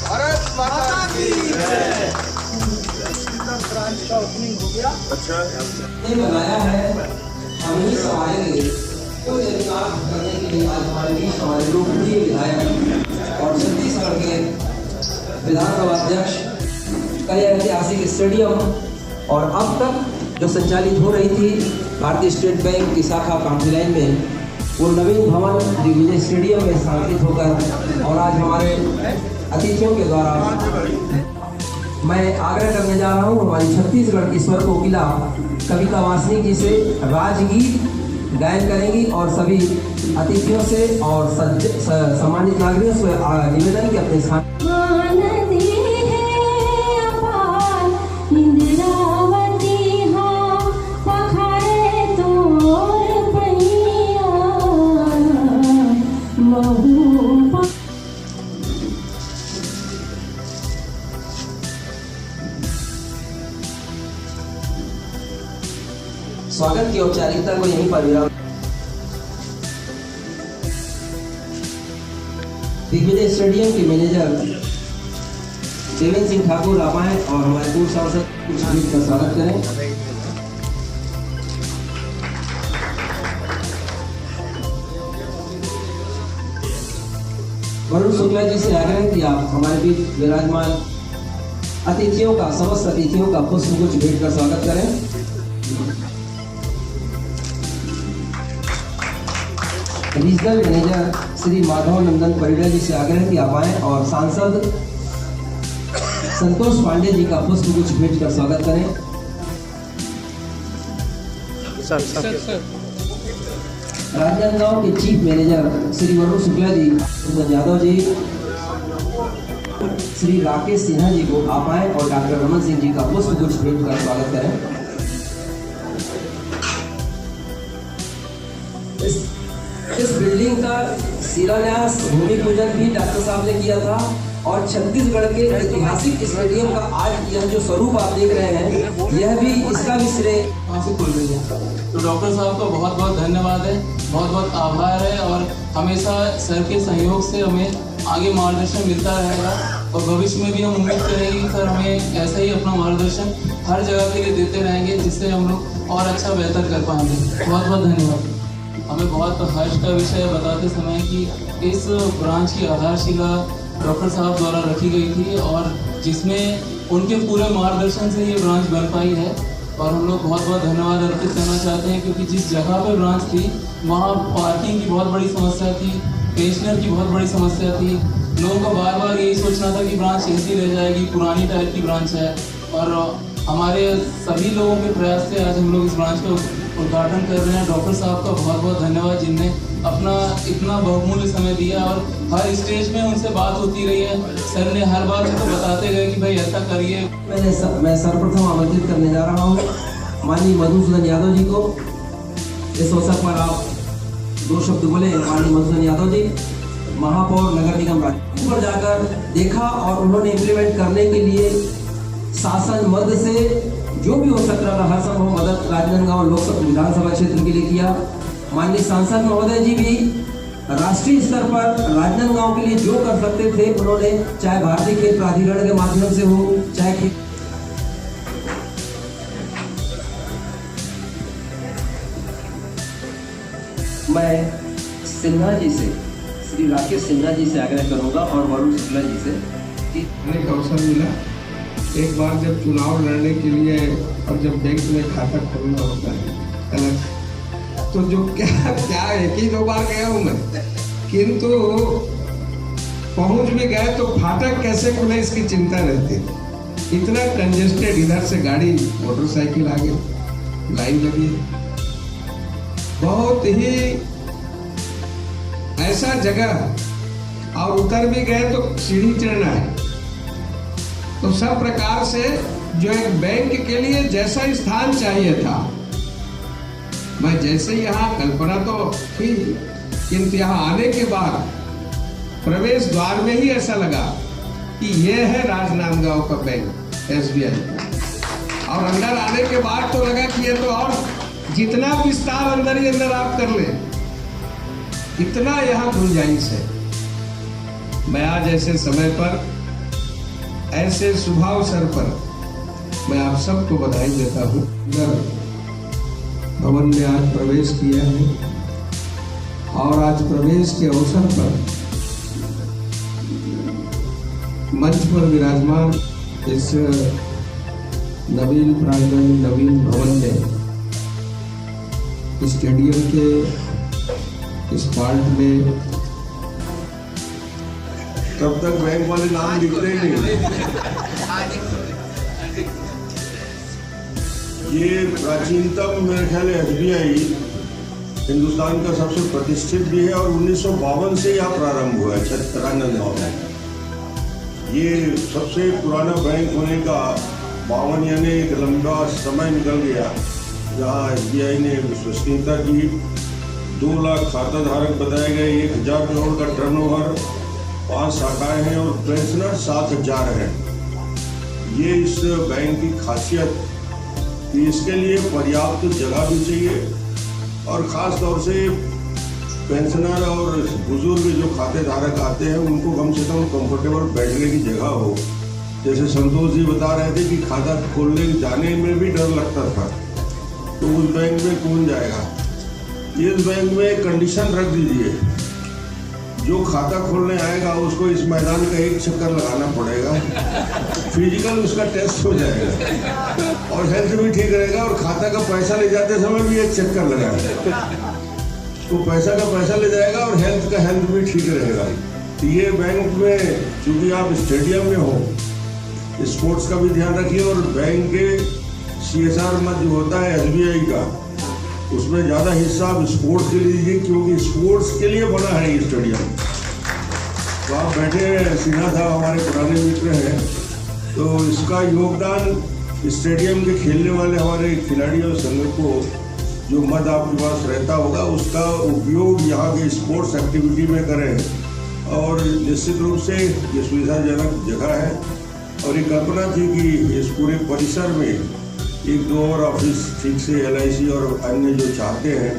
भारत माता की जय। अच्छा बनाया है, हम ही समाएंगे तो अधिकार करने के लिए आज हमारे बीच हमारे लोकप्रिय विधायक और छत्तीसगढ़ के विधानसभा अध्यक्ष का यह ऐतिहासिक स्टेडियम और अब तक जो संचालित हो रही थी भारतीय स्टेट बैंक की शाखा कांठी लाइन में, वो नवीन भवन दिग्विजय स्टेडियम में स्थानांतरित होकर और आज हमारे अतिथियों के द्वारा मैं आग्रह करने जा रहा हूँ हमारी छत्तीसगढ़ की स्वर कोकिला कविता वासनिक जी से राजगीत गायन करेंगी और सभी अतिथियों से और सम्मानित नागरिकों से निवेदन कि अपने स्थान स्वागत की औपचारिकता को यहीं पर विराम। दिग्विजय स्टेडियम के मैनेजर देवेंद्र सिंह ठाकुर आप आए और हमारे पूर्व सांसद कुछ गीत का स्वागत करें। वरुण शुक्ला जी से आग्रह कि आप हमारे बीच विराजमान अतिथियों का समस्त अतिथियों का पुष्पगुच्छ भेंट कर स्वागत करें। रीजनल मैनेजर श्री माधव नंदन परिडा जी से आग्रह कि आप आए और सांसद संतोष पांडे जी का पुष्पगुच्छ भेंट कर स्वागत करें। राजनांदगांव के चीफ मैनेजर श्री वरुण शुक्ला जी, यादव जी, श्री राकेश सिन्हा जी को आप आए और डॉक्टर रमन सिंह जी का पुष्पगुच्छ भेंट कर स्वागत करें। इस बिल्डिंग का शिलान्यास भूमि पूजन भी डॉक्टर साहब ने किया था और छत्तीसगढ़ के ऐतिहासिक स्टेडियम का आज यह जो स्वरूप आप देख रहे हैं, यह भी इसका भी श्रेय से खुल रही है। तो डॉक्टर साहब को बहुत बहुत धन्यवाद है, बहुत बहुत आभार है और हमेशा सर के सहयोग से हमें आगे मार्गदर्शन मिलता रहेगा और भविष्य में भी हम उम्मीद करेंगे कि सर हमें ऐसा ही अपना मार्गदर्शन हर जगह के लिए देते रहेंगे, जिससे हम लोग और अच्छा बेहतर कर पाएंगे। बहुत बहुत धन्यवाद। हमें बहुत हर्ष का विषय बताते समय कि इस ब्रांच की आधारशिला डॉक्टर साहब द्वारा रखी गई थी और जिसमें उनके पूरे मार्गदर्शन से ये ब्रांच बन पाई है और हम लोग बहुत बहुत धन्यवाद अर्पित करना चाहते हैं, क्योंकि जिस जगह पे ब्रांच थी वहाँ पार्किंग की बहुत बड़ी समस्या थी, पेंशनर की बहुत बड़ी समस्या थी। लोगों को बार बार यही सोचना था कि ब्रांच ऐसी रह जाएगी, पुरानी टाइप की ब्रांच है और हमारे सभी लोगों के प्रयास से आज हम लोग इस ब्रांच का उद्घाटन कर रहे हैं। डॉक्टर साहब का बहुत बहुत धन्यवाद जिनने अपना इतना बहुमूल्य समय दिया और हर स्टेज में उनसे बात होती रही है। सर ने हर बार उनको बताते गए कि भाई ऐसा करिए। मैं सर्वप्रथम आमंत्रित करने जा रहा हूँ माननीय मधुसूदन यादव जी को। इस अवसर पर आप दो शब्द बोले। माननीय मधुसूदन यादव जी महापौर नगर निगम राजनीति पर जाकर देखा और उन्होंने इम्प्लीमेंट करने के लिए शासन मद से जो भी हो सकता था हर संभव मदद राजनांदगांव लोकसभा विधानसभा क्षेत्र के लिए किया। माननीय सांसद महोदय जी भी राष्ट्रीय स्तर पर राजनांदगांव के लिए जो कर सकते थे उन्होंने, चाहे भारतीय खेल प्राधिकरण के माध्यम से हो, चाहे मैं सिन्हा जी से, श्री राकेश सिन्हा जी से आग्रह करूंगा और वरुण शुक्ला जी से कि एक अवसर मिला। एक बार जब चुनाव लड़ने के लिए और जब बैंक में खाता खोलना होता है अलग, तो जो क्या एक ही दो बार गया हूँ मैं, किंतु पहुंच भी गए तो फाटक कैसे खुले इसकी चिंता रहती है। इतना कंजेस्टेड, इधर से गाड़ी मोटरसाइकिल आगे लाइन लगी है। बहुत ही ऐसा जगह, और उतर भी गए तो सीढ़ी चढ़ना है, तो सब प्रकार से जो एक बैंक के लिए जैसा स्थान चाहिए था, मैं जैसे यहाँ कल्पना तो थी, किंतु यहाँ आने के बाद प्रवेश द्वार में ही ऐसा लगा कि ये है राजनांदगांव का बैंक SBI। और अंदर आने के बाद तो लगा कि ये तो और जितना विस्तार अंदर ही अंदर आप कर ले, इतना यहाँ गुंजाइश है। मैं आज ऐसे समय पर, ऐसे शुभ अवसर पर मैं आप सबको बधाई देता हूँ। भवन में आज प्रवेश किया है और आज प्रवेश के अवसर पर मंच पर विराजमान इस नवीन प्रांगण, नवीन भवन में, स्टेडियम के इस पार्ट में तब तक बैंक वाले नाम लिखते ही नहीं। ये प्राचीनतम मेरे ख्याल SBI हिंदुस्तान का सबसे प्रतिष्ठित भी है और 1952 से यहाँ प्रारंभ हुआ है राजनांदगांव में। ये सबसे पुराना बैंक होने का 52 यानी एक लंबा समय निकल गया जहाँ SBI ने विश्वसनीयता की। 2 लाख खाता धारक बताए गए, 1000 करोड़ का टर्नओवर, 5 शाखाएं हैं और पेंशनर 7000 हैं। ये इस बैंक की खासियत कि इसके लिए पर्याप्त जगह भी चाहिए और ख़ास तौर से पेंशनर और बुजुर्ग जो खाते धारक आते हैं उनको कम से कम कंफर्टेबल बैठने की जगह हो। जैसे संतोष जी बता रहे थे कि खाता खोलने जाने में भी डर लगता था, तो उस बैंक में कौन जाएगा। इस बैंक में कंडीशन रख दीजिए, जो खाता खोलने आएगा उसको इस मैदान का 1 चक्कर लगाना पड़ेगा, फिजिकल उसका टेस्ट हो जाएगा और हेल्थ भी ठीक रहेगा और खाता का पैसा ले जाते समय भी 1 चक्कर लगाएगा, तो पैसा का पैसा ले जाएगा और हेल्थ का हेल्थ भी ठीक रहेगा। तो ये बैंक में चूँकि आप स्टेडियम में हो, स्पोर्ट्स का भी ध्यान रखिए और बैंक के CSR मत जो होता है SBI का, उसमें ज़्यादा हिस्सा आप स्पोर्ट्स के लिए दीजिए क्योंकि स्पोर्ट्स के लिए बना है ये स्टेडियम। तो आप बैठे हैं, सिन्हा साहब हमारे पुराने मित्र हैं, तो इसका योगदान स्टेडियम के खेलने वाले हमारे खिलाड़ी और संघ को जो मद आपके पास रहता होगा उसका उपयोग यहाँ के स्पोर्ट्स एक्टिविटी में करें। और निश्चित रूप से ये सुविधाजनक जगह है और ये कल्पना थी कि इस पूरे परिसर में 1-2 और ऑफिस ठीक से LIC और अन्य जो चाहते हैं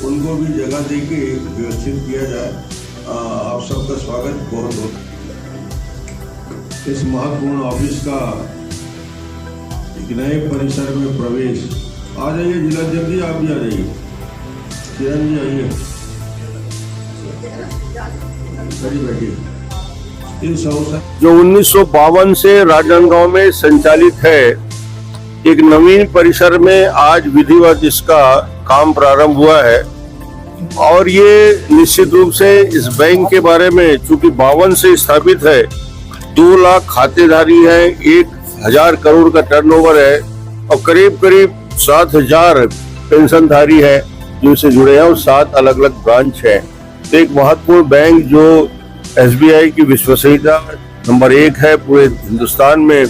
उनको भी जगह दे के व्यवस्थित किया जाए। आप सबका स्वागत बहुत बहुत। इस महत्वपूर्ण ऑफिस का एक नए परिसर में प्रवेश। आ जाइए जिलाध्यक्ष जी, आप भी आ जाइए, किरण जी आइए, बैठिए। इस अवसर जो 1952 से राजनांदगांव में संचालित है, एक नवीन परिसर में आज विधिवत इसका काम प्रारंभ हुआ है और ये निश्चित रूप से इस बैंक के बारे में, चूंकि 52 से स्थापित है, 2 लाख खातेदारी है, 1000 करोड़ का टर्नओवर है और करीब करीब 7000 पेंशनधारी है जो इससे जुड़े हैं और 7 अलग अलग ब्रांच है। तो एक महत्वपूर्ण बैंक जो SBI की विश्वसनीयता नंबर 1 है पूरे हिंदुस्तान में,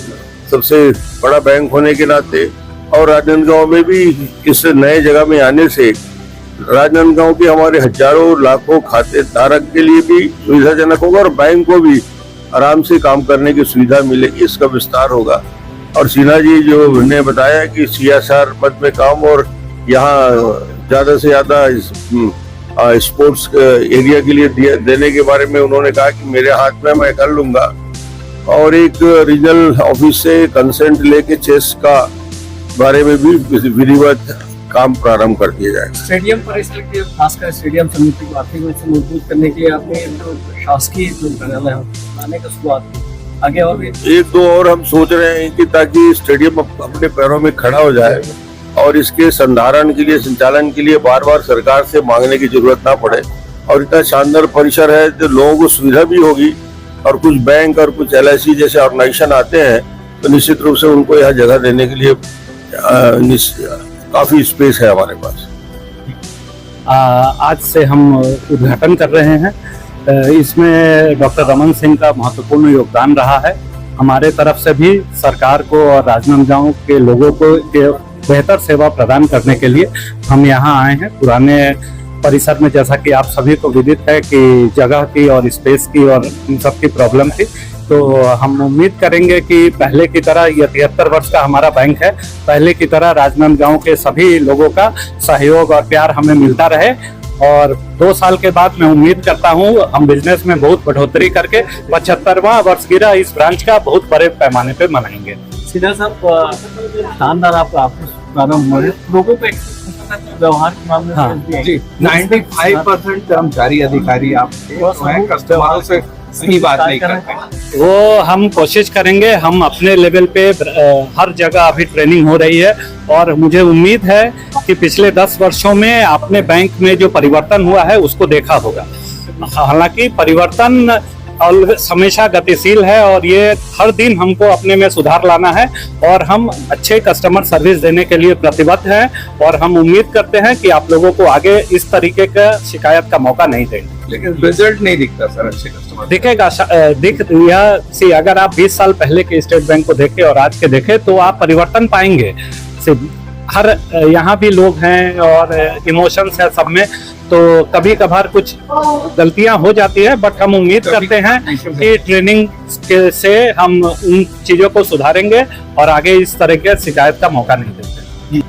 सबसे बड़ा बैंक होने के नाते, और राजनांदगांव में भी इस नए जगह में आने से राजनांदगांव के हमारे हजारों लाखों खाते धारक के लिए भी सुविधाजनक होगा और बैंक को भी आराम से काम करने की सुविधा मिलेगी, इसका विस्तार होगा। और सिन्हा जी जो ने बताया कि CSR मद में काम और यहाँ ज्यादा से ज्यादा स्पोर्ट्स एरिया के लिए देने के बारे में उन्होंने कहा कि मेरे हाथ में, मैं कर लूंगा। और एक रीजनल ऑफिस से कंसेंट लेके चेस का बारे में भी विधिवत काम प्रारंभ कर दिया जाएगा। स्टेडियम परिसर के खासकर स्टेडियम समिति को आर्थिक रूप से मजबूत करने के लिए आपने जो शासकीय जो कार्यालय बनाने की शुरुआत की, आगे और भी 1-2 और हम सोच रहे हैं कि ताकि स्टेडियम अपने पैरों में खड़ा हो जाए और इसके संधारण के लिए, संचालन के लिए बार बार सरकार से मांगने की जरूरत ना पड़े। और इतना शानदार परिसर है तो लोगों को सुविधा भी होगी और कुछ बैंक और कुछ LIC जैसे ऑर्गेनाइजेशन आते हैं तो निश्चित रूप से उनको यहाँ जगह देने के लिए काफी स्पेस है हमारे पास। आज से हम उद्घाटन कर रहे हैं। इसमें डॉक्टर रमन सिंह का महत्वपूर्ण योगदान रहा है हमारे तरफ से भी सरकार को और राजनांदगांव के लोगों को बेहतर सेवा प्रदान करने के लिए हम यहाँ आए हैं। पुराने परिसर में जैसा कि आप सभी को विदित है कि जगह की और स्पेस की और इन सब की प्रॉब्लम थी, तो हम उम्मीद करेंगे कि पहले की तरह ये 73 वर्ष का हमारा बैंक है, पहले की तरह राजनांदगांव के सभी लोगों का सहयोग और प्यार हमें मिलता रहे। और 2 साल के बाद मैं उम्मीद करता हूँ हम बिजनेस में बहुत बढ़ोतरी करके 75वां वर्षगांठ इस ब्रांच का बहुत बड़े पैमाने पे मनाएंगे। सीधा साहब शानदार आपका ऑफिस प्रारंभ हुआ है, लोगों को व्यवहार के मामले हाँ, में जी 95% कर्मचारी अधिकारी आप कस्टमरों से सही बात नहीं करते। वो हम कोशिश करेंगे, हम अपने लेवल पे हर जगह अभी ट्रेनिंग हो रही है और मुझे उम्मीद है कि पिछले 10 वर्षों में अपने बैंक में जो परिवर्तन हुआ है उसको देखा होगा। हालांकि परिवर्तन हमेशा गतिशील है और ये हर दिन हमको अपने में सुधार लाना है और हम अच्छे कस्टमर सर्विस देने के लिए प्रतिबद्ध हैं और हम उम्मीद करते हैं कि आप लोगों को आगे इस तरीके का शिकायत का मौका नहीं देंगे। लेकिन रिजल्ट नहीं दिखता सर अच्छे कस्टमर दिखेगा, अगर आप 20 साल पहले के स्टेट बैंक को देखें और आज के देखें तो आप परिवर्तन पाएंगे। हर यहाँ भी लोग हैं और इमोशंस है सब में, तो कभी कभार कुछ गलतियां हो जाती है, बट हम उम्मीद करते हैं कि ट्रेनिंग से हम उन चीजों को सुधारेंगे और आगे इस तरह के शिकायत का मौका नहीं देंगे।